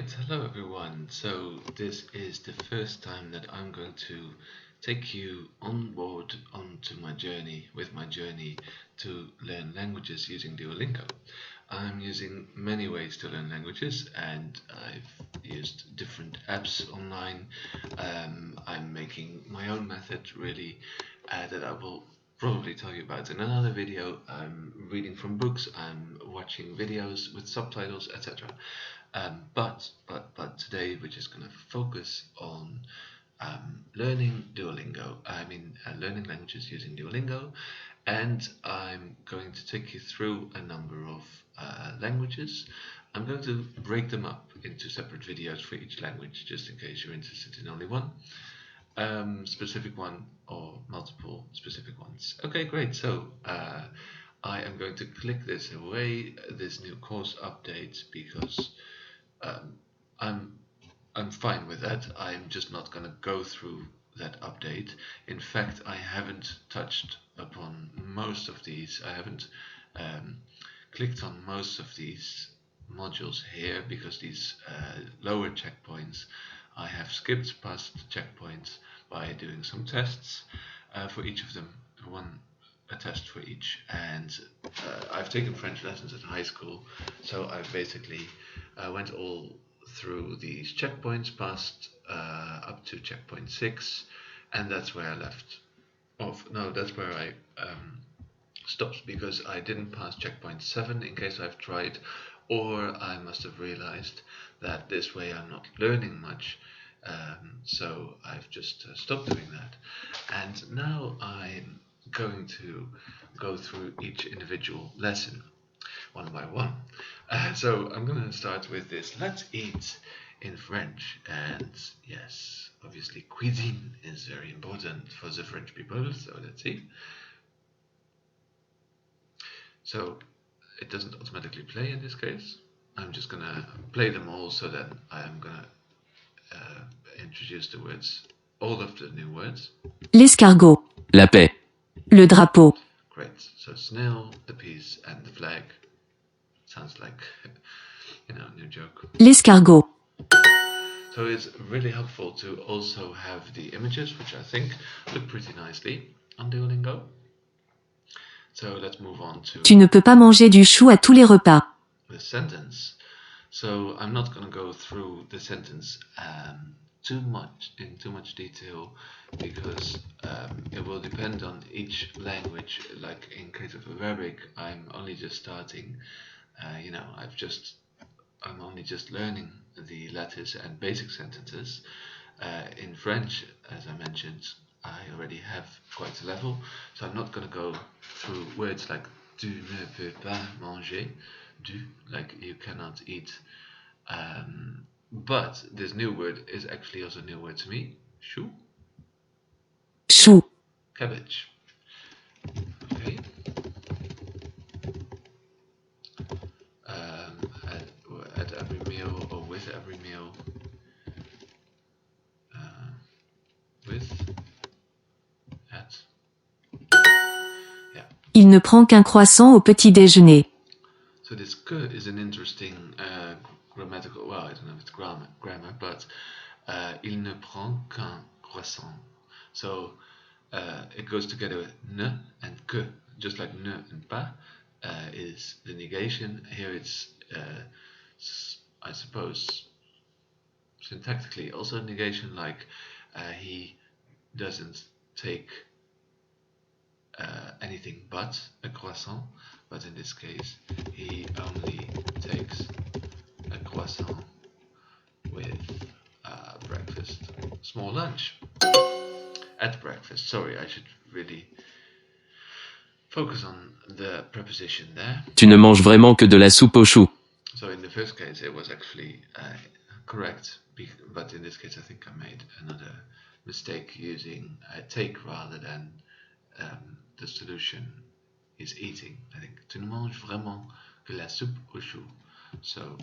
Right, hello everyone. So this is the first time that I'm going to take you on board onto my journey to learn languages using Duolingo. I'm using many ways to learn languages and I've used different apps online. I'm making my own method really that I will probably tell you about in another video. I'm reading from books, I'm watching videos with subtitles, etc. But today we're just going to focus on learning Duolingo. Learning languages using Duolingo, and I'm going to take you through a number of languages. I'm going to break them up into separate videos for each language, just in case you're interested in only one specific one or multiple specific ones. Okay, great. So I am going to click this away, this new course update, because I'm fine with that. I'm just not going to go through that update. In fact, I haven't touched upon most of these. I haven't clicked on most of these modules here because these lower checkpoints, I have skipped past the checkpoints by doing some tests for each of them, a test for each. And I've taken French lessons at high school, so I basically went all through these checkpoints, past up to checkpoint 6, and that's where I left off. No, that's where I stopped, because I didn't pass checkpoint 7 in case I've tried, or I must have realized that this way I'm not learning much, so I've just stopped doing that. And now I'm going to go through each individual lesson one by one. So I'm going to start with this. Let's eat in French. And yes, obviously cuisine is very important for the French people. So let's see. So it doesn't automatically play in this case. I'm just going to play them all, so then I'm going to introduce the words, all of the new words. L'escargot. La paix. Le drapeau. Great. So snail, the peas, and the flag. Sounds like, new joke. L'escargot. So it's really helpful to also have the images, which I think look pretty nicely on Duolingo. So let's move on to Tu ne peux pas manger du chou à tous les repas. the sentence. So I'm not going to go through the sentence too much detail, because it will depend on each language. Like in case of Arabic, I'm only just starting. I'm only just learning the letters and basic sentences. In French, as I mentioned, I already have quite a level, so I'm not going to go through words like tu ne peux pas manger, like you cannot eat. But this new word is actually also a new word to me. Chou, Chou. cabbage. Okay. At every meal, or with every meal. Yeah. Il ne prend qu'un croissant au petit déjeuner. So this que is an interesting grammatical, well, I don't know if it's grammar, but il ne prend qu'un croissant. So it goes together with ne and que, just like ne and pas is the negation. Here it's, I suppose, syntactically also a negation, like he doesn't take anything but a croissant, but in this case he only takes a croissant with breakfast, small lunch at breakfast. Sorry, I should really focus on the preposition there. Tu ne manges vraiment que de la soupe aux choux. So in the first case it was actually correct, but in this case I think I made another mistake using take rather than the solution is eating. I think tu ne manges vraiment que la soupe aux choux. So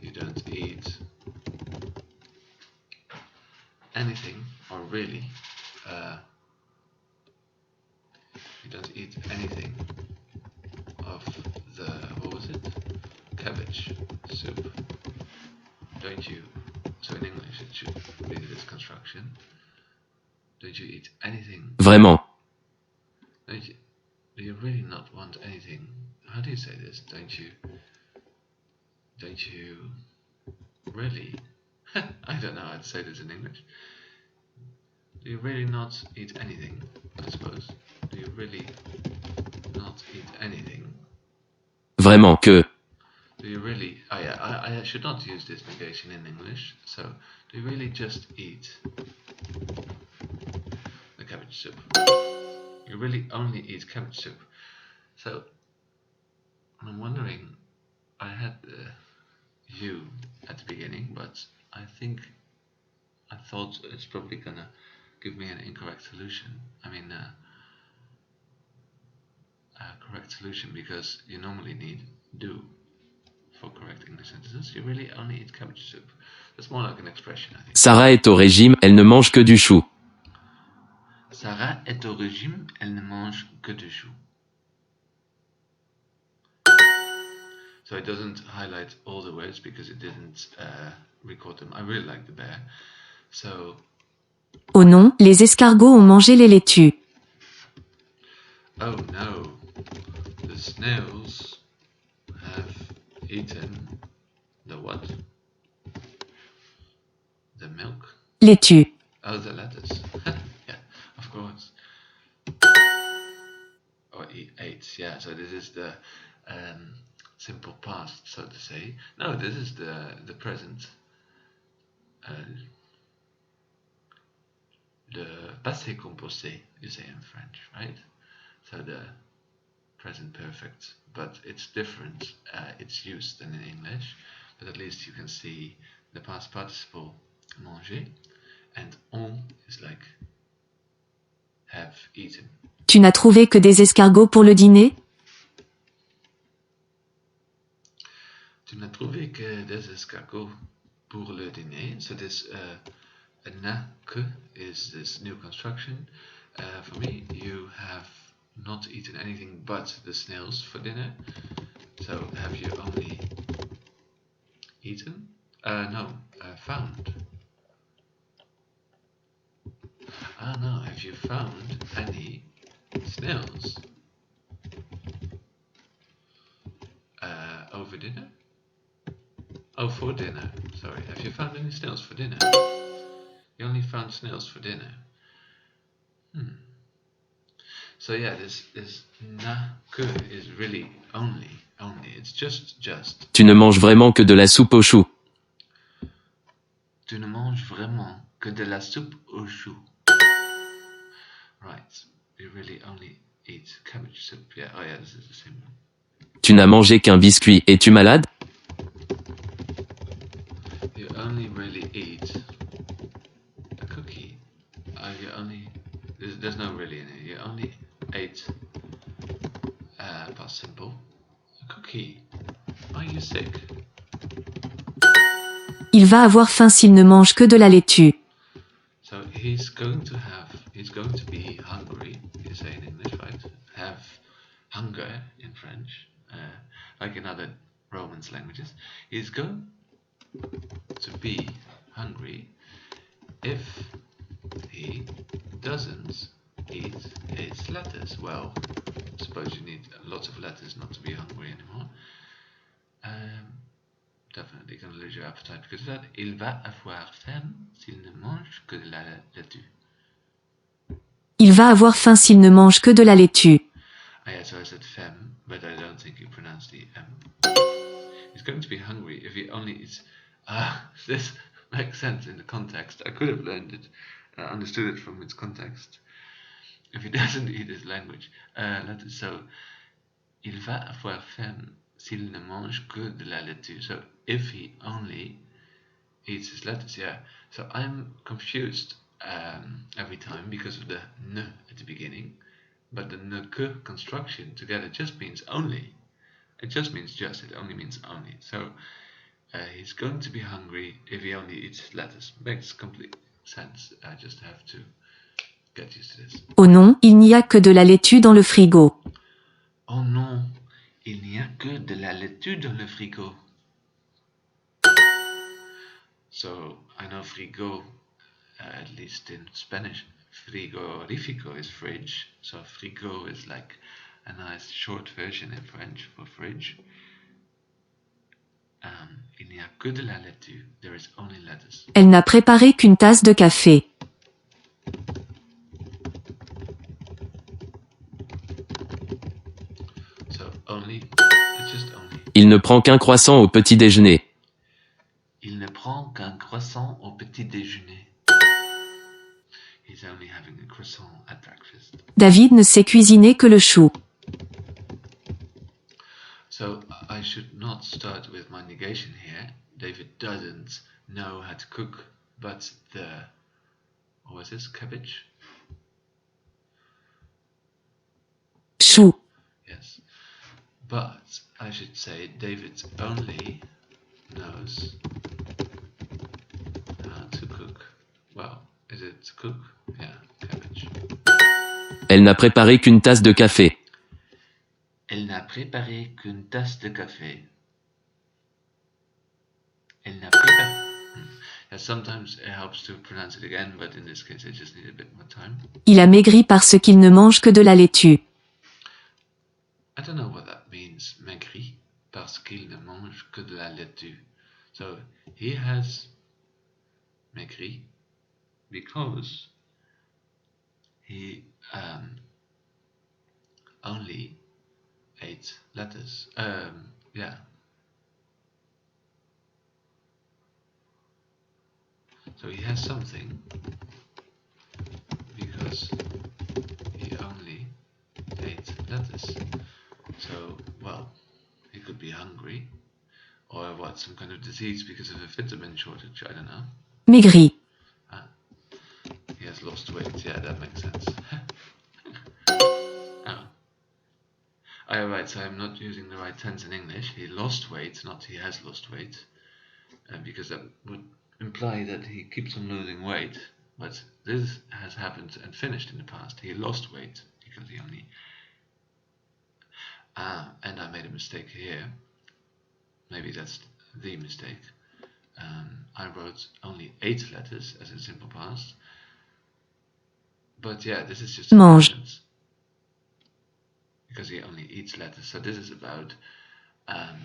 you don't eat anything, or really you don't eat anything of the, what was it? Cabbage. cabbage soup. Don't you? So in English it should be this construction. Don't you eat anything? Vraiment. Do you really not want anything? How do you say this? Don't you really? I don't know how to say this in English. Do you really not eat anything? I suppose. Do you really not eat anything? Vraiment que. Do you really? Oh yeah, I should not use this negation in English. So, do you really just eat the cabbage soup? You really only eat cabbage soup. So, I'm wondering. I had you at the beginning, but I thought it's probably gonna give me an incorrect solution. I mean, a correct solution because you normally need do for correct English sentences. You really only eat cabbage soup. That's more like an expression, I think. Sarah est au régime, elle ne mange que du chou. Sarah est au régime, elle ne mange que du chou. So it doesn't highlight all the words because it didn't record them. I really like the bear. So. Oh non, les escargots ont mangé les laitues. Oh no, the snails have eaten the what? The milk? Laitue. Oh, the lettuce. Yeah, of course. Or ate, yeah, so this is the simple past, so to say. No, this is the present. Le passé composé, you say in French, right? So the present perfect, but it's different. It's used than in English, but at least you can see the past participle manger, and on is like have eaten. Tu n'as trouvé que des escargots pour le dîner? Tu n'as trouvé que des escargots pour le dîner. So this n'a que is this new construction. For me, you have not eaten anything but the snails for dinner. So have you only eaten? No, found. Ah no, have you found any snails over dinner? Oh, for dinner. Sorry, have you found any snails for dinner? You only found snails for dinner. So yeah, this na que is really only. It's just. Tu ne manges vraiment que de la soupe aux choux. Tu ne manges vraiment que de la soupe aux choux. Right. You really only eat cabbage soup. Yeah. Oh yeah, this is the same one. Tu n'as mangé qu'un biscuit. Es-tu malade? You only really eat a cookie. You only. There's no really in it. You only ate. Past simple. A cookie. Are you sick? Il va avoir faim s'il ne mange que de la laitue. So he's going to be hungry, you say in English, right? Have hunger in French, like in other Romance languages. He's going to be hungry if he doesn't eat his lettuce. Well, I suppose you need lots of lettuce not to be hungry anymore. Definitely gonna lose your appetite because of that. Il va avoir faim s'il ne mange que de la laitue. Il va avoir faim s'il ne mange que de la laitue. Ah yeah, so I said femme, but I don't think you pronounce the M. He's going to be hungry if he only eats. This makes sense in the context. I could have learned it, understood it from its context. If he doesn't eat his language, so il va avoir faim s'il ne mange que de la laitue. So if he only eats his lettuce, yeah. So I'm confused every time because of the ne at the beginning, but the ne que construction together just means only. It just means just. It only means only. So he's going to be hungry if he only eats lettuce. Makes complete sense. I just have to get used to this. Oh non, il n'y a que de la laitue dans le frigo. Oh non, il n'y a que de la laitue dans le frigo. So I know frigo, at least in Spanish, frigorifico is fridge. So frigo is like a nice short version in French for fridge. Il n'y a que de la laitue. There is only lettuce. Elle n'a préparé qu'une tasse de café. So only, it's just only. Il ne prend qu'un croissant au petit déjeuner. Il ne prend qu'un croissant au petit déjeuner. He's only having a croissant at breakfast. David ne sait cuisiner que le chou. So I should not start with my negation here. David doesn't know how to cook, but what was this, cabbage? Chou. Yes. But I should say David only knows how to cook. Well, is it cook? Yeah, cabbage. Elle n'a préparé qu'une tasse de café. Elle n'a préparé qu'une tasse de café. Elle n'a préparé. Yeah, sometimes it helps to pronounce it again, but in this case I just need a bit more time. Il a maigri parce qu'il ne mange que de la laitue. I don't know what that means, maigri, parce qu'il ne mange que de la laitue. So he has maigri because he only ate lettuce. Yeah. So he has something because he only ate lettuce. So, well, he could be hungry or what, some kind of disease because of a vitamin shortage, I don't know. Maigri. He has lost weight, yeah, that makes sense. Oh. Right, so I'm not using the right tense in English. He lost weight, not he has lost weight, because that would imply that he keeps on losing weight. But this has happened and finished in the past. He lost weight because he only... and I made a mistake here. Maybe that's the mistake. I wrote only 8 letters as in simple past. But yeah, this is just Mange. present. Because he only eats lettuce. So this is about a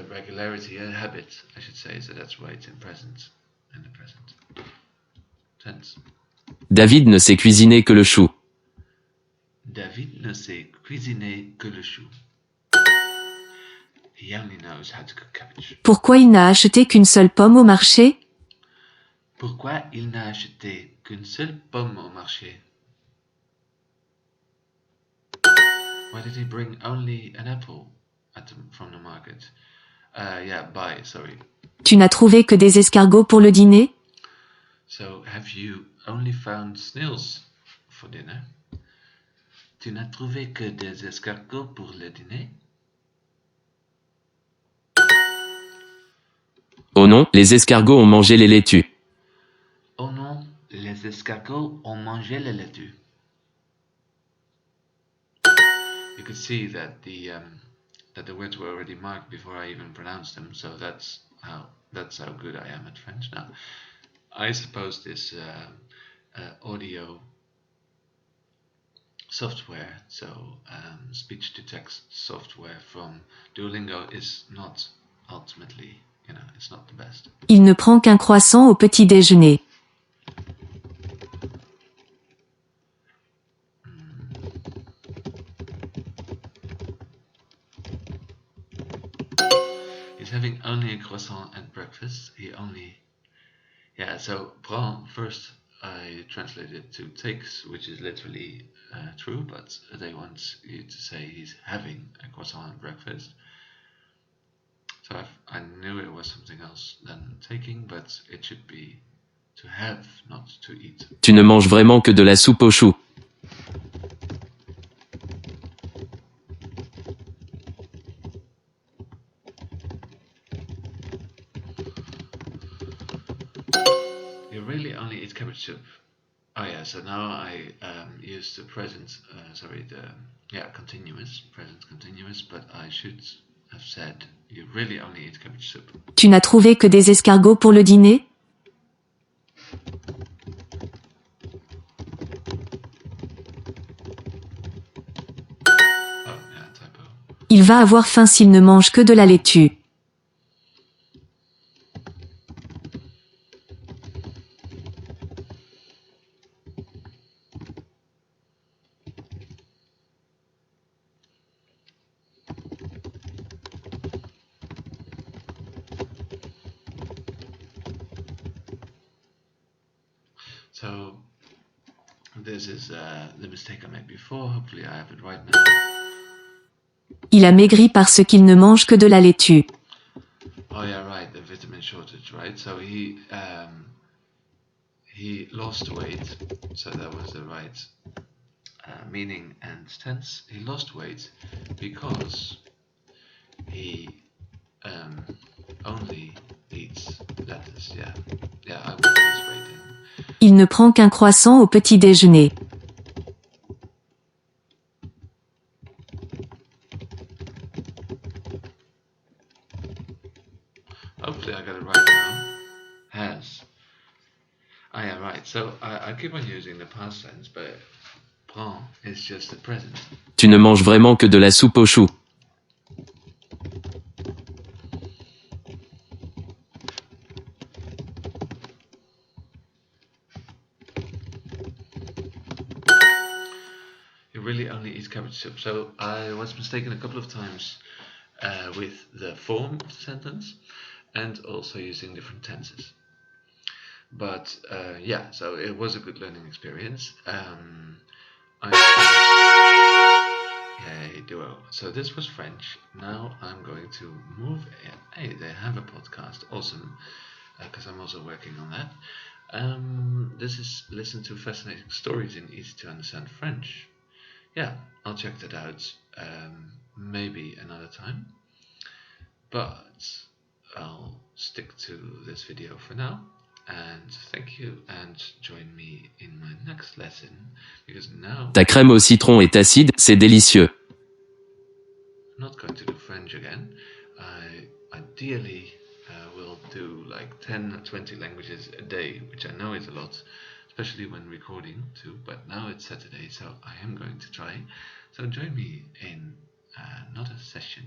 regularity, a habit, I should say. So that's why it's in present, in the present tense. David ne sait cuisiner que le chou. David ne sait cuisiner que le chou. He only knows how to cook cabbage. Pourquoi il n'a acheté qu'une seule pomme au marché? Pourquoi il n'a acheté qu'une seule pomme au marché? Why did he bring only an apple from the market? Sorry. Tu n'as trouvé que des escargots pour le dîner? So, have you only found snails for dinner? Tu n'as trouvé que des escargots pour le dîner? Oh non, les escargots ont mangé les laitues. Oh non, les escargots ont mangé les laitues. You could see that the words were already marked before I even pronounced them, so that's how good I am at French. Now, I suppose this audio software, so speech-to-text software from Duolingo is not ultimately, it's not the best. Il ne prend qu'un croissant au petit déjeuner. He's having only a croissant at breakfast. So prend, first I translated to takes, which is literally true, but they want you to say he's having a croissant at breakfast. So I knew it was something else than taking, but it should be to have, not to eat. Tu ne manges vraiment que de la soupe aux choux. You really only eat cabbage soup. Oh yeah, so now I use the present, continuous, present continuous, but I should have said You really only eat cabbage soup. Tu n'as trouvé que des escargots pour le dîner? Oh, yeah, typo. Il va avoir faim s'il ne mange que de la laitue. So this is the mistake I made before. Hopefully I have it right now. Il a maigri parce qu'il ne mange que de la laitue. Oh yeah, right, the vitamin shortage, right? So he lost weight, so that was the right meaning and tense. He lost weight because he only eats lettuce. Yeah, I would lose weight then. Il ne prend qu'un croissant au petit déjeuner. Hopefully I got it right now. Has. Ah yeah, right. So I keep on using the past tense, but prend is just the present. Tu ne manges vraiment que de la soupe aux choux. You really only eat cabbage soup. So I was mistaken a couple of times with the form of the sentence and also using different tenses. But yeah, so it was a good learning experience. Yay, Duo. So this was French. Now I'm going to move in. Hey, they have a podcast. Awesome. Because I'm also working on that. This is Listen to Fascinating Stories in Easy to Understand French. Yeah, I'll check that out maybe another time. But I'll stick to this video for now. And thank you, and join me in my next lesson, because now Ta crème au citron est acide, c'est délicieux. I'm not going to do French again. I ideally will do like 10 or 20 languages a day, which I know is a lot, especially when recording too, but now it's Saturday, so I am going to try. So join me in another session.